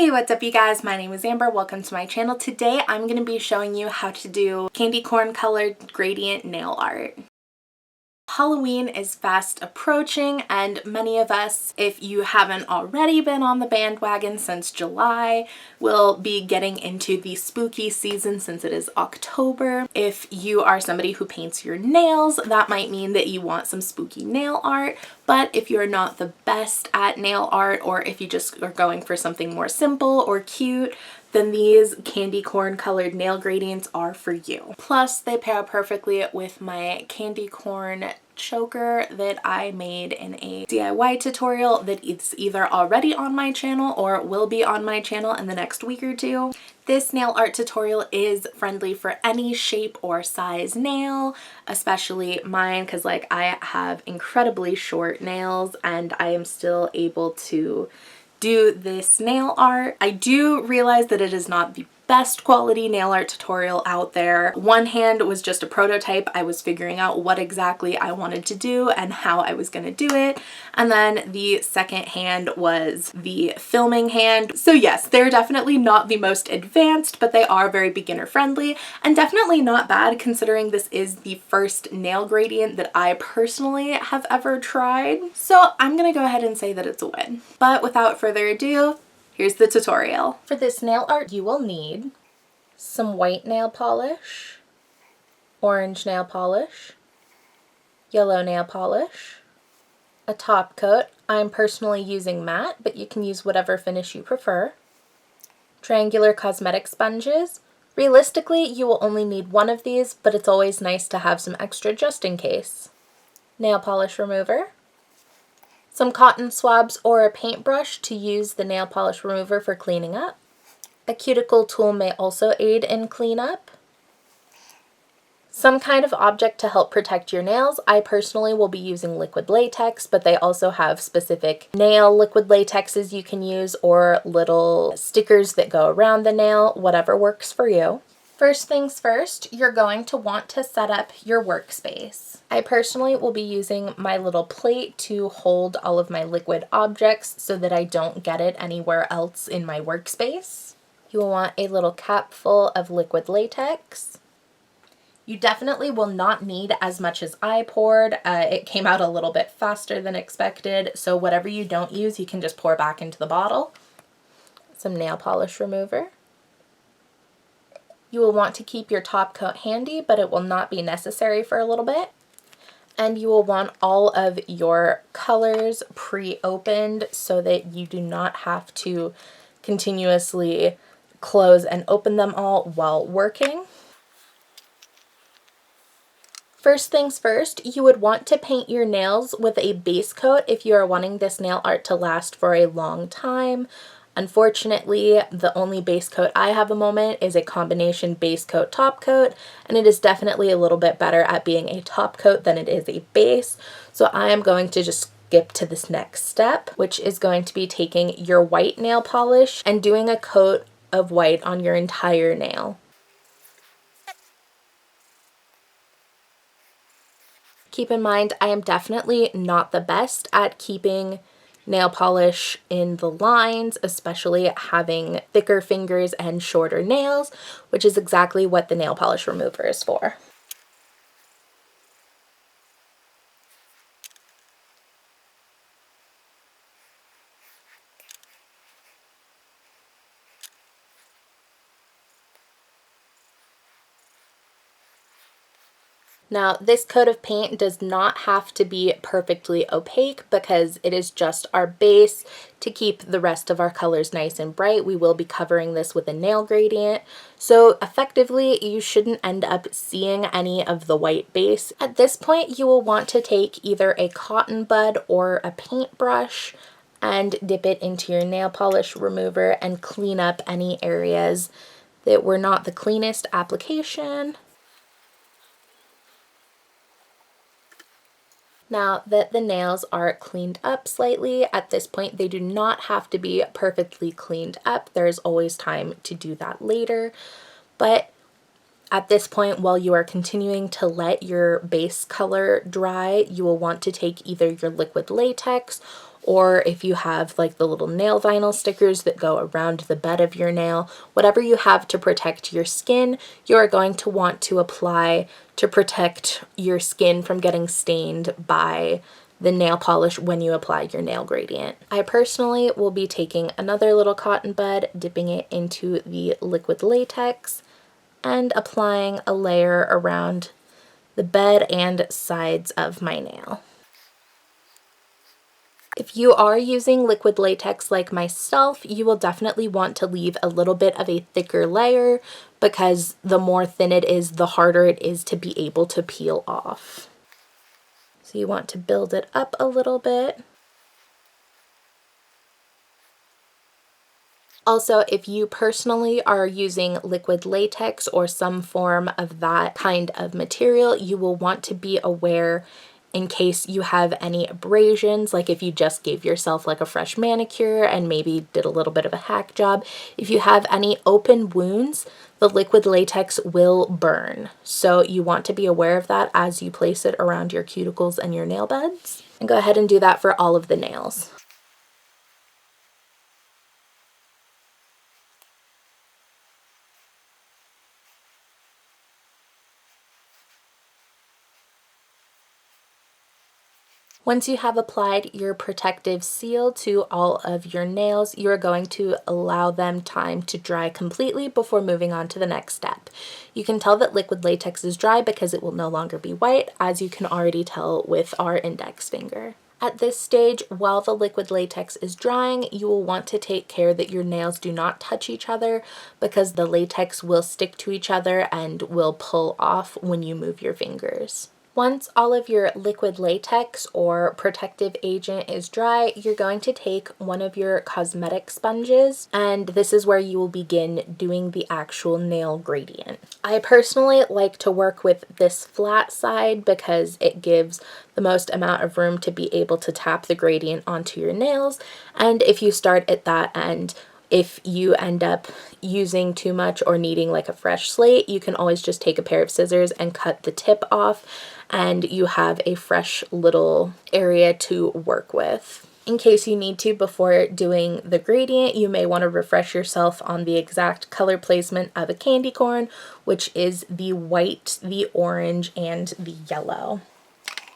Hey, what's up you guys? My name is Amber. Welcome to my channel. Today I'm going to be showing you how to do candy corn colored gradient nail art. Halloween is fast approaching, and many of us, if you haven't already been on the bandwagon since July, will be getting into the spooky season since it is October. If you are somebody who paints your nails, that might mean that you want some spooky nail art. But if you're not the best at nail art, or if you just are going for something more simple or cute, then these candy corn colored nail gradients are for you. Plus, they pair perfectly with my candy corn choker that I made in a DIY tutorial that is either already on my channel or will be on my channel in the next week or two. This nail art tutorial is friendly for any shape or size nail, especially mine, because like I have incredibly short nails and I am still able to do this nail art. I do realize that it is not the best quality nail art tutorial out there. One hand was just a prototype. I was figuring out what exactly I wanted to do and how I was going to do it. And then the second hand was the filming hand. So yes, they're definitely not the most advanced, but they are very beginner friendly and definitely not bad considering this is the first nail gradient that I personally have ever tried. So I'm going to go ahead and say that it's a win. But without further ado, here's the tutorial. For this nail art, you will need some white nail polish, orange nail polish, yellow nail polish, a top coat. I'm personally using matte, but you can use whatever finish you prefer. Triangular cosmetic sponges. Realistically, you will only need one of these, but it's always nice to have some extra just in case. Nail polish remover. Some cotton swabs or a paintbrush to use the nail polish remover for cleaning up. A cuticle tool may also aid in cleanup. Some kind of object to help protect your nails. I personally will be using liquid latex, but they also have specific nail liquid latexes you can use or little stickers that go around the nail, whatever works for you. First things first, you're going to want to set up your workspace. I personally will be using my little plate to hold all of my liquid objects so that I don't get it anywhere else in my workspace. You will want a little cap full of liquid latex. You definitely will not need as much as I poured. It came out a little bit faster than expected, so whatever you don't use, you can just pour back into the bottle. Some nail polish remover. You will want to keep your top coat handy, but it will not be necessary for a little bit. And you will want all of your colors pre-opened so that you do not have to continuously close and open them all while working. First things first, you would want to paint your nails with a base coat if you are wanting this nail art to last for a long time. Unfortunately, the only base coat I have at the moment is a combination base coat top coat, and it is definitely a little bit better at being a top coat than it is a base. So I am going to just skip to this next step, which is going to be taking your white nail polish and doing a coat of white on your entire nail. Keep in mind, I am definitely not the best at keeping nail polish in the lines, especially having thicker fingers and shorter nails, which is exactly what the nail polish remover is for. Now, this coat of paint does not have to be perfectly opaque because it is just our base to keep the rest of our colors nice and bright. We will be covering this with a nail gradient, so effectively you shouldn't end up seeing any of the white base. At this point, you will want to take either a cotton bud or a paintbrush and dip it into your nail polish remover and clean up any areas that were not the cleanest application. Now that the nails are cleaned up slightly, at this point they do not have to be perfectly cleaned up. There is always time to do that later, but At this point, while you are continuing to let your base color dry, you will want to take either your liquid latex, or if you have like the little nail vinyl stickers that go around the bed of your nail, whatever you have to protect your skin, you are going to want to apply to protect your skin from getting stained by the nail polish when you apply your nail gradient. I personally will be taking another little cotton bud, dipping it into the liquid latex, and applying a layer around the bed and sides of my nail. If you are using liquid latex like myself, you will definitely want to leave a little bit of a thicker layer, because the more thin it is, the harder it is to be able to peel off. So you want to build it up a little bit. Also, if you personally are using liquid latex or some form of that kind of material, you will want to be aware in case you have any abrasions, like if you just gave yourself like a fresh manicure and maybe did a little bit of a hack job. If you have any open wounds, the liquid latex will burn. So you want to be aware of that as you place it around your cuticles and your nail beds. And go ahead and do that for all of the nails. Once you have applied your protective seal to all of your nails, you are going to allow them time to dry completely before moving on to the next step. You can tell that liquid latex is dry because it will no longer be white, as you can already tell with our index finger. At this stage, while the liquid latex is drying, you will want to take care that your nails do not touch each other, because the latex will stick to each other and will pull off when you move your fingers. Once all of your liquid latex or protective agent is dry, you're going to take one of your cosmetic sponges, and this is where you will begin doing the actual nail gradient. I personally like to work with this flat side because it gives the most amount of room to be able to tap the gradient onto your nails, and if you start at that end, if you end up using too much or needing like a fresh slate, you can always just take a pair of scissors and cut the tip off, and you have a fresh little area to work with. In case you need to before doing the gradient, you may want to refresh yourself on the exact color placement of a candy corn, which is the white, the orange, and the yellow.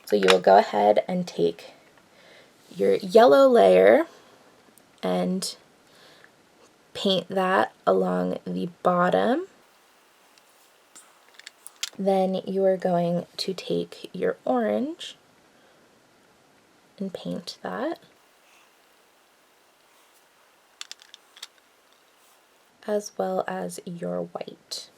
So you will go ahead and take your yellow layer and paint that along the bottom. Then you are going to take your orange and paint that, as well as your white.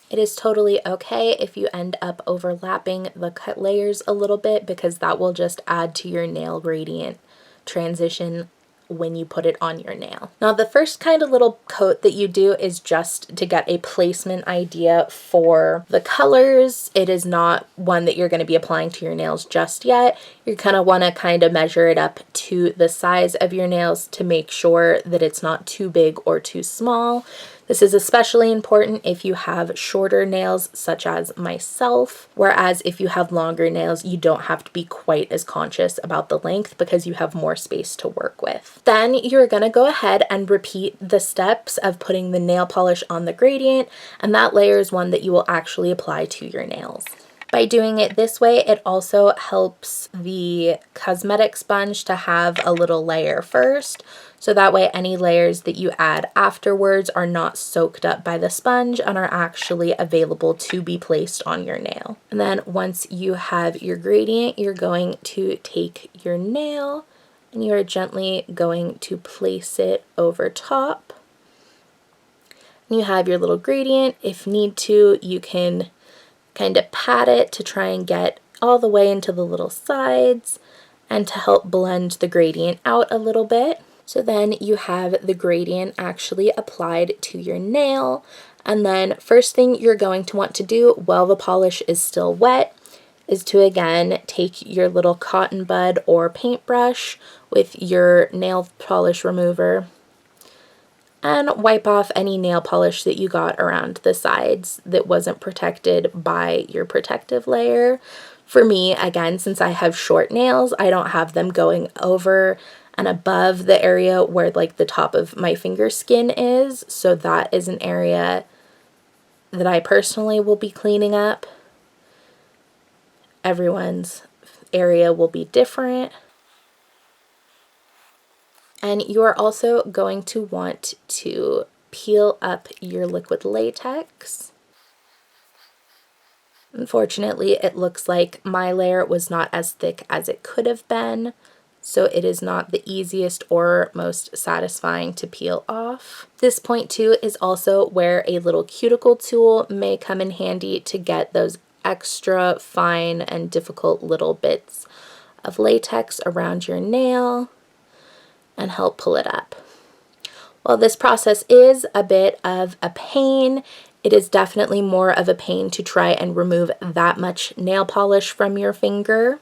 It is totally okay if you end up overlapping the cut layers a little bit, because that will just add to your nail gradient transition when you put it on your nail. Now, the first kind of little coat that you do is just to get a placement idea for the colors. It is not one that you're going to be applying to your nails just yet. You kind of want to kind of measure it up to the size of your nails to make sure that it's not too big or too small. This is especially important if you have shorter nails, such as myself, whereas if you have longer nails, you don't have to be quite as conscious about the length because you have more space to work with. Then you're going to go ahead and repeat the steps of putting the nail polish on the gradient, and that layer is one that you will actually apply to your nails. By doing it this way, it also helps the cosmetic sponge to have a little layer first, so that way any layers that you add afterwards are not soaked up by the sponge and are actually available to be placed on your nail. And then once you have your gradient, you're going to take your nail and you are gently going to place it over top. And you have your little gradient. If need to, you can kind of pat it to try and get all the way into the little sides and to help blend the gradient out a little bit. So then you have the gradient actually applied to your nail. And then first thing you're going to want to do while the polish is still wet is to again take your little cotton bud or paintbrush with your nail polish remover and wipe off any nail polish that you got around the sides that wasn't protected by your protective layer. For me, again, since I have short nails, I don't have them going over and above the area where like the top of my finger skin is, so that is an area that I personally will be cleaning up. Everyone's area will be different. And you are also going to want to peel up your liquid latex. Unfortunately, it looks like my layer was not as thick as it could have been, so it is not the easiest or most satisfying to peel off. This point too is also where a little cuticle tool may come in handy to get those extra fine and difficult little bits of latex around your nail and help pull it up. While this process is a bit of a pain, it is definitely more of a pain to try and remove that much nail polish from your finger.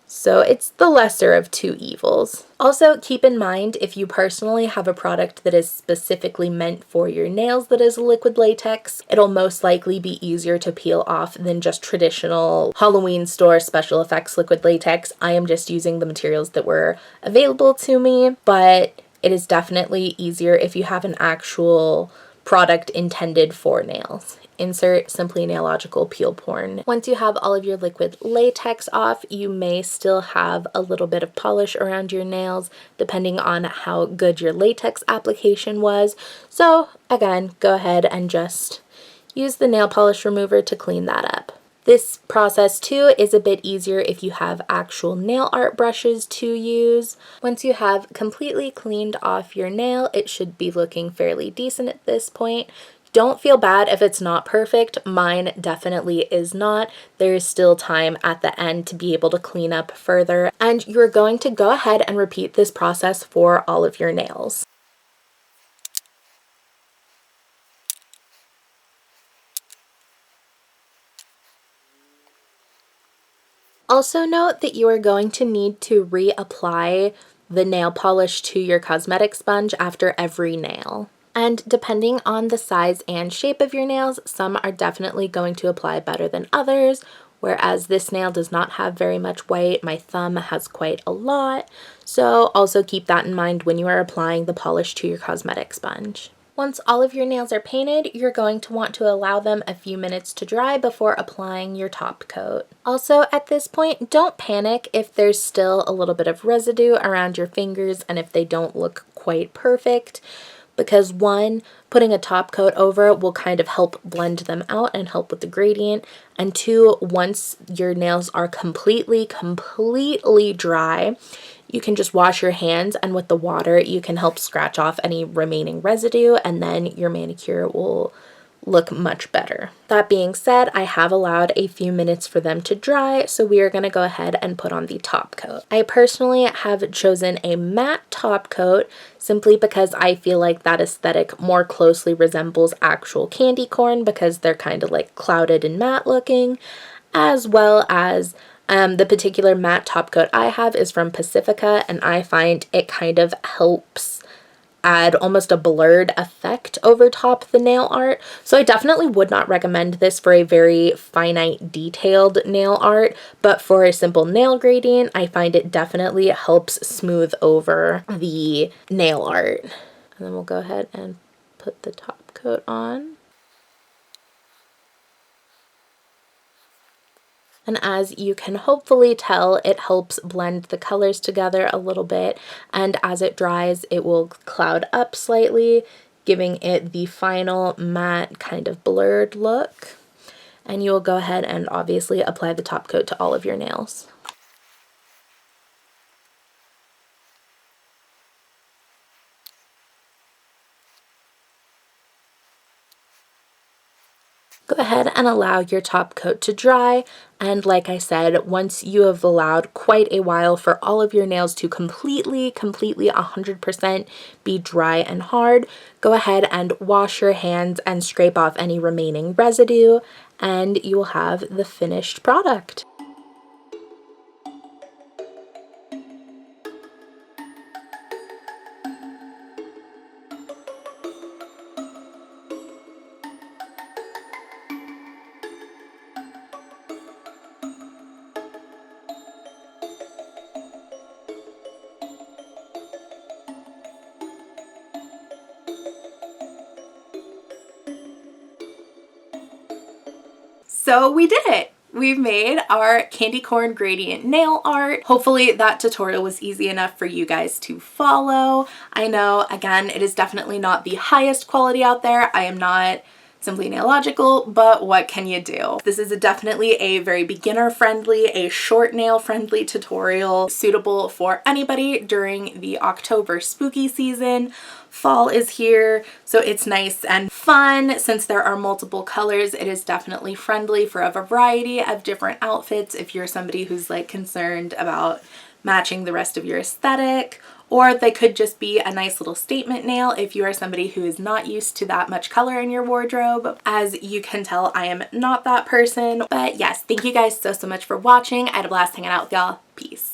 So it's the lesser of two evils. Also, keep in mind if you personally have a product that is specifically meant for your nails that is liquid latex, it'll most likely be easier to peel off than just traditional Halloween store special effects liquid latex. I am just using the materials that were available to me, but it is definitely easier if you have an actual product intended for nails. Insert Simply Nailogical Peel Porn. Once you have all of your liquid latex off, you may still have a little bit of polish around your nails depending on how good your latex application was. So again, go ahead and just use the nail polish remover to clean that up. This process too is a bit easier if you have actual nail art brushes to use. Once you have completely cleaned off your nail, it should be looking fairly decent at this point. Don't feel bad if it's not perfect. Mine definitely is not. There is still time at the end to be able to clean up further, and you're going to go ahead and repeat this process for all of your nails. Also note that you are going to need to reapply the nail polish to your cosmetic sponge after every nail. And depending on the size and shape of your nails, some are definitely going to apply better than others, whereas this nail does not have very much white. My thumb has quite a lot, so also keep that in mind when you are applying the polish to your cosmetic sponge. Once all of your nails are painted, you're going to want to allow them a few minutes to dry before applying your top coat. Also, at this point, don't panic if there's still a little bit of residue around your fingers and if they don't look quite perfect, because one, putting a top coat over will kind of help blend them out and help with the gradient, and two, once your nails are completely dry, you can just wash your hands, and with the water you can help scratch off any remaining residue, and then your manicure will look much better. That being said, I have allowed a few minutes for them to dry, so we are going to go ahead and put on the top coat. I personally have chosen a matte top coat simply because I feel like that aesthetic more closely resembles actual candy corn because they're kind of like clouded and matte looking, as well as the particular matte top coat I have is from Pacifica, and I find it kind of helps add almost a blurred effect over top the nail art. So I definitely would not recommend this for a very finite detailed nail art, but for a simple nail gradient, I find it definitely helps smooth over the nail art. And then we'll go ahead and put the top coat on. And as you can hopefully tell, it helps blend the colors together a little bit, and as it dries, it will cloud up slightly, giving it the final matte kind of blurred look. And you will go ahead and obviously apply the top coat to all of your nails. Go ahead and allow your top coat to dry, and like I said, once you have allowed quite a while for all of your nails to completely 100% be dry and hard, go ahead and wash your hands and scrape off any remaining residue, and you will have the finished product. So we did it. We've made our candy corn gradient nail art. Hopefully that tutorial was easy enough for you guys to follow. I know, again, it is definitely not the highest quality out there. I am not Simply Nailogical, but what can you do? This is definitely a very beginner friendly, a short nail friendly tutorial suitable for anybody during the October spooky season. Fall is here, so it's nice and fun. Since there are multiple colors, it is definitely friendly for a variety of different outfits if you're somebody who's like concerned about matching the rest of your aesthetic. Or they could just be a nice little statement nail if you are somebody who is not used to that much color in your wardrobe. As you can tell, I am not that person. But yes, thank you guys so much for watching. I had a blast hanging out with y'all. Peace.